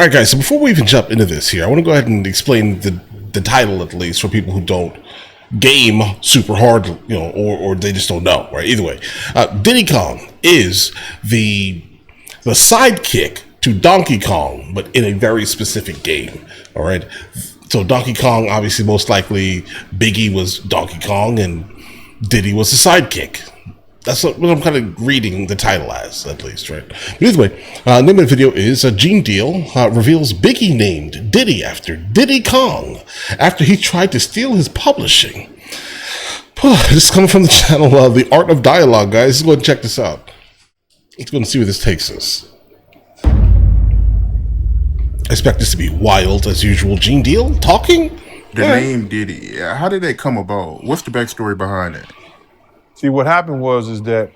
All right, guys. So before we even jump into this here, I want to go ahead and explain the title at least for people who don't game super hard, or they just don't know. Right. Either way, Diddy Kong is the sidekick to Donkey Kong, but in a very specific game. All right. So Donkey Kong, obviously, most likely, Biggie was Donkey Kong, and Diddy was the sidekick. That's what I'm kind of reading the title as, at least, right? But either way, name of the video is Gene Deal reveals Biggie named Diddy after Diddy Kong after he tried to steal his publishing. This is coming from the channel The Art of Dialogue, guys. Let's go and check this out. Let's go and see where this takes us. I expect this to be wild as usual. Gene Deal talking? The name Diddy. How did that come about? What's the backstory behind it? See, what happened is that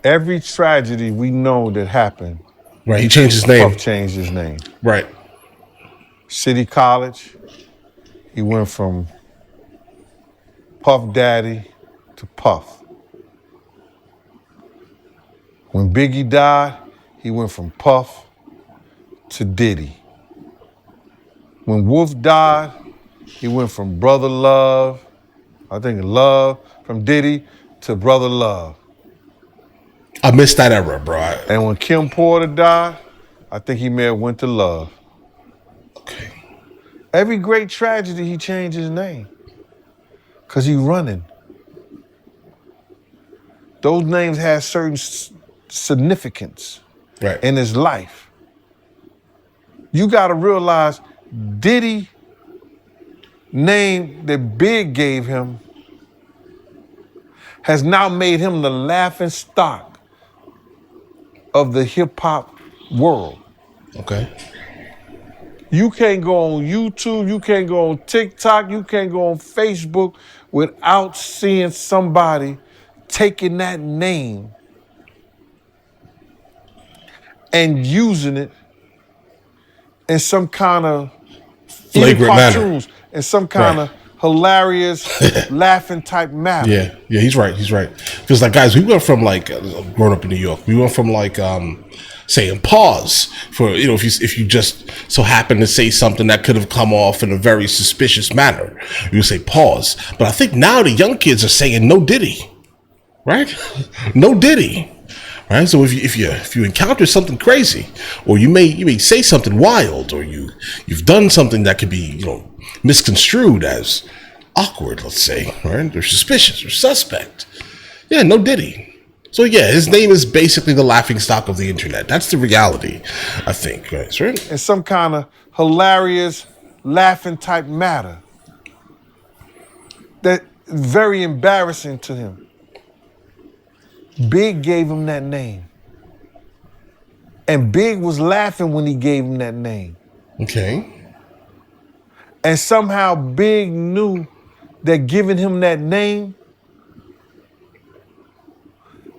every tragedy we know that happened. Right, he changed his name. Puff changed his name. Right. City College, he went from Puff Daddy to Puff. When Biggie died, he went from Puff to Diddy. When Wolf died, he went from Brother Love, Love, from Diddy to Brother Love. I missed that era, bro. And when Kim Porter died, I think he may have went to Love. Okay. Every great tragedy, he changed his name. Because he running. Those names had certain significance in his life. You got to realize Diddy name that Big gave him has now made him the laughing stock of the hip hop world. Okay. You can't go on YouTube, you can't go on TikTok, you can't go on Facebook without seeing somebody taking that name and using it in some kind of flagrant cartoons, manner. In some kind of hilarious, laughing type manner. Yeah, he's right. Because guys, we went from growing up in New York, we went from saying pause for if you just so happen to say something that could have come off in a very suspicious manner, you say pause. But I think now the young kids are saying no Diddy, right? No Diddy. Right, so if you encounter something crazy, or you may say something wild, or you've done something that could be misconstrued as awkward, let's say, right, or suspicious or suspect, no Diddy. So his name is basically the laughingstock of the internet. That's the reality, I think, guys, right? In some kind of hilarious, laughing type matter that very embarrassing to him. Big gave him that name. And Big was laughing when he gave him that name. Okay. And somehow Big knew that giving him that name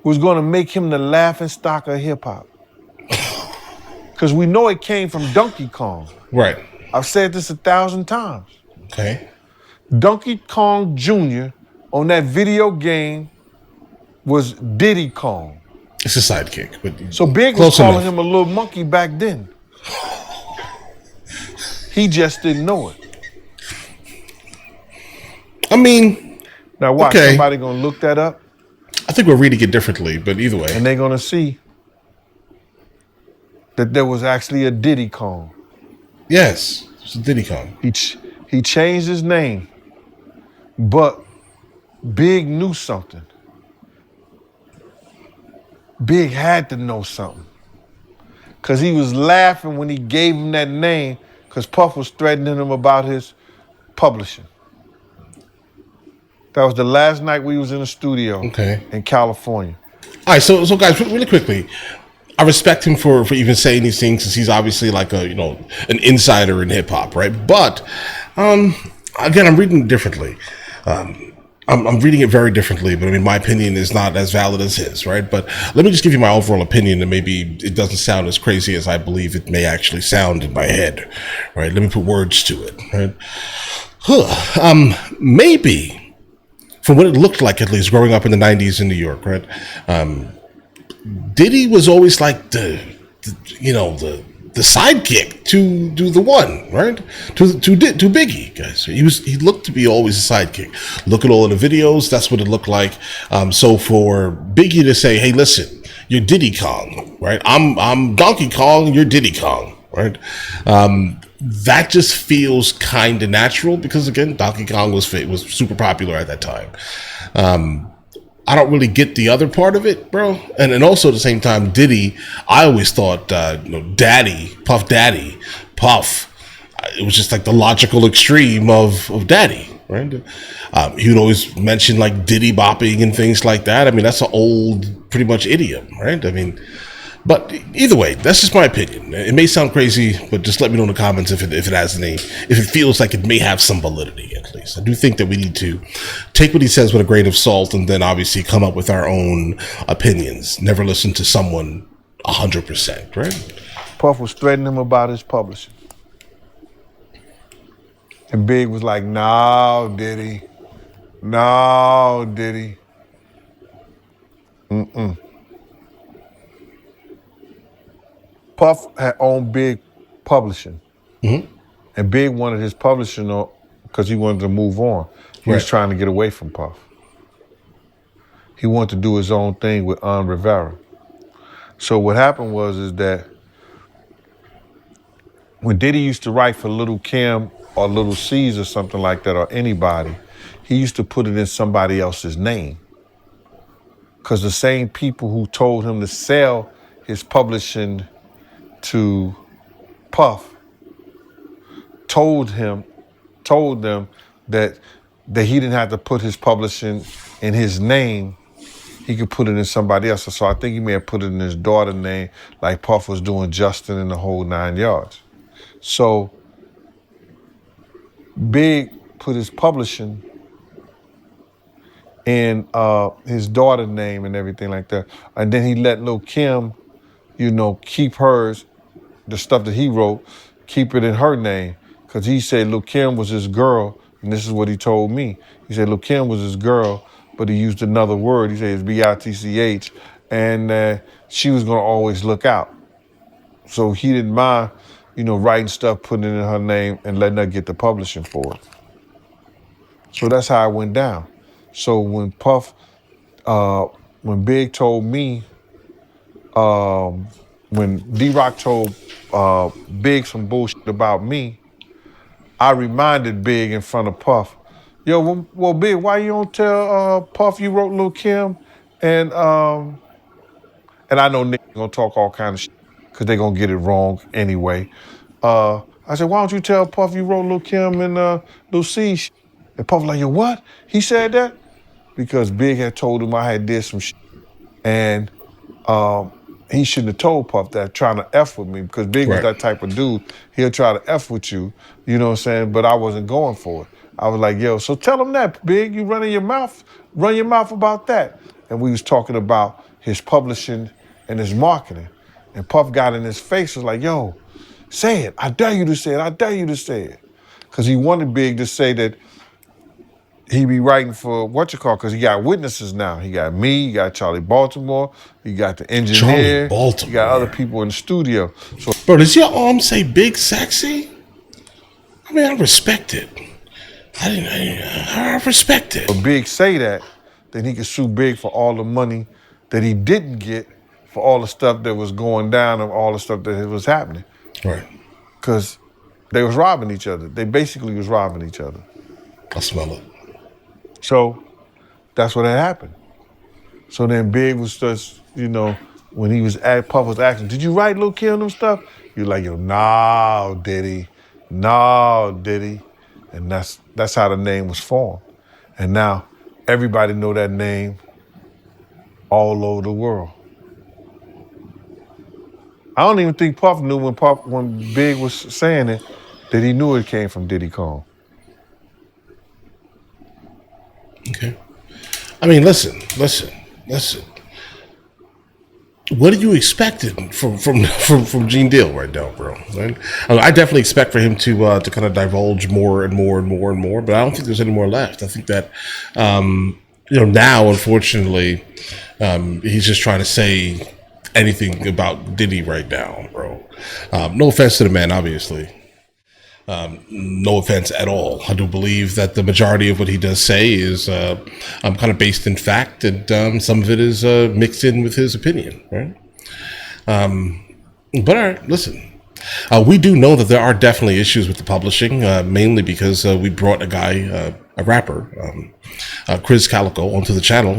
was going to make him the laughing stock of hip hop. Because we know it came from Donkey Kong. Right. I've said this 1,000 times. Okay. Donkey Kong Jr. on that video game was Diddy Kong. It's a sidekick, but so Big was calling him a little monkey back then. He just didn't know it. I mean, now watch, somebody gonna look that up. I think we're reading it differently, but either way. And they're gonna see that there was actually a Diddy Kong. Yes, it's a Diddy Kong. He changed his name, but Big knew something. Big had to know something. Because he was laughing when he gave him that name because Puff was threatening him about his publishing. That was the last night we was in the studio in California. All right, so guys, really quickly, I respect him for even saying these things since he's obviously like an insider in hip hop, right? But again, I'm reading it differently. I'm reading it very differently, but I mean, my opinion is not as valid as his, right? But let me just give you my overall opinion, and maybe it doesn't sound as crazy as I believe it may actually sound in my head, right? Let me put words to it, right? Maybe, from what it looked like, at least growing up in the 90s in New York, right? Diddy was always like the the sidekick to do the one, right? To Biggie, guys. He looked to be always a sidekick. Look at all of the videos. That's what it looked like. So for Biggie to say, "Hey, listen, you're Diddy Kong, right? I'm Donkey Kong. You're Diddy Kong." Right, that just feels kind of natural because again, Donkey Kong was super popular at that time. I don't really get the other part of it, bro. And also at the same time, Diddy, I always thought, Daddy, Puff, it was just like the logical extreme of Daddy, right? He would always mention like Diddy bopping and things like that. I mean, that's an old, pretty much idiom, right? I mean, but either way, that's just my opinion. It may sound crazy, but just let me know in the comments if it has any, if it feels like it may have some validity at least. I do think that we need to take what he says with a grain of salt and then obviously come up with our own opinions. Never listen to someone 100%, right? Puff was threatening him about his publishing. And Big was like, no, Diddy. No, Diddy. Puff had owned Big Publishing. And Big wanted his publishing because he wanted to move on. He was trying to get away from Puff. He wanted to do his own thing with Rivera. So what happened is that when Diddy used to write for Little Kim or Little C's or something like that, or anybody, he used to put it in somebody else's name. Because the same people who told him to sell his publishing to Puff told them that he didn't have to put his publishing in his name. He could put it in somebody else. So I think he may have put it in his daughter's name, like Puff was doing Justin and the whole 9 yards. So Big put his publishing in his daughter's name and everything like that. And then he let Lil' Kim, keep hers, the stuff that he wrote, keep it in her name. Because he said Lil' Kim was his girl, and this is what he told me. He said Lil' Kim was his girl, but he used another word. He said it's B-I-T-C-H, and she was going to always look out. So he didn't mind, writing stuff, putting it in her name, and letting her get the publishing for it. So that's how it went down. So when when Big told me, when D-Rock told Big some bullshit about me, I reminded Big in front of Puff, yo, well, Big, why you don't tell Puff you wrote Lil' Kim? And I know niggas gonna talk all kind of shit because they gonna get it wrong anyway. I said, why don't you tell Puff you wrote Lil' Kim and Lil' C shit? And Puff like, yo, what? He said that? Because Big had told him I had did some shit. And he shouldn't have told Puff that, trying to F with me, because Big was that type of dude. He'll try to F with you, you know what I'm saying? But I wasn't going for it. I was like, yo, so tell him that, Big. You run your mouth about that. And we was talking about his publishing and his marketing. And Puff got in his face, was like, yo, say it. I dare you to say it. I dare you to say it. Because he wanted Big to say that he be writing for because he got witnesses now. He got me, he got Charlie Baltimore, he got the engineer, he got other people in the studio. So, bro, does your arm say Big Sexy? I mean, I respect it. I respect it. If Big say that, then he could sue Big for all the money that he didn't get for all the stuff that was going down and all the stuff that was happening. Right. Because they was robbing each other. They basically was robbing each other. I smell it. So that's what had happened. So then Big was just, when he was Puff was asking, did you write Lil' Kim and stuff? He was like, yo, no, Diddy. And that's how the name was formed. And now everybody know that name all over the world. I don't even think Puff knew when Big was saying it, that he knew it came from Diddy Kong. Okay. I mean, listen. What are you expecting from Gene Deal right now, bro? Right? I definitely expect for him to kind of divulge more and more, but I don't think there's any more left. I think that now, unfortunately, he's just trying to say anything about Diddy right now, bro. No offense to the man, obviously. No offense at all. I do believe that the majority of what he does say is kind of based in fact, and some of it is mixed in with his opinion, right? But all right, listen. We do know that there are definitely issues with the publishing, mainly because we brought a guy, a rapper, Chris Calico, onto the channel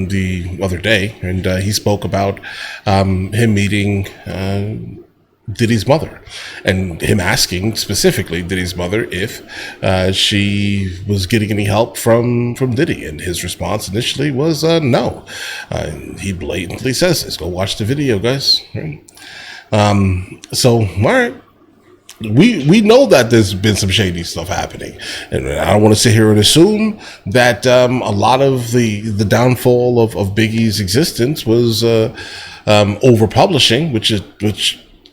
the other day, and he spoke about him meeting Diddy's mother, and him asking specifically Diddy's mother if she was getting any help from Diddy, and his response initially was no. He blatantly says this. Go watch the video, guys. Right? So, all right. We know that there's been some shady stuff happening, and I don't want to sit here and assume that a lot of the downfall of Biggie's existence was over publishing, which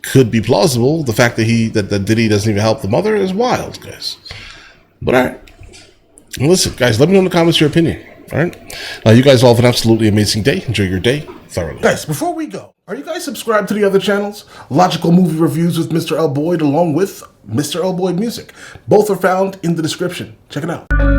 could be plausible. The fact that Diddy doesn't even help the mother is wild, guys. But all right, listen, guys, let me know in the comments your opinion. All right, you guys all have an absolutely amazing day. Enjoy your day thoroughly, Guys, before we go, are you guys subscribed to the other channels? Logical Movie Reviews with Mr. L. Boyd, along with Mr. L. Boyd Music. Both are found in the description. Check it out.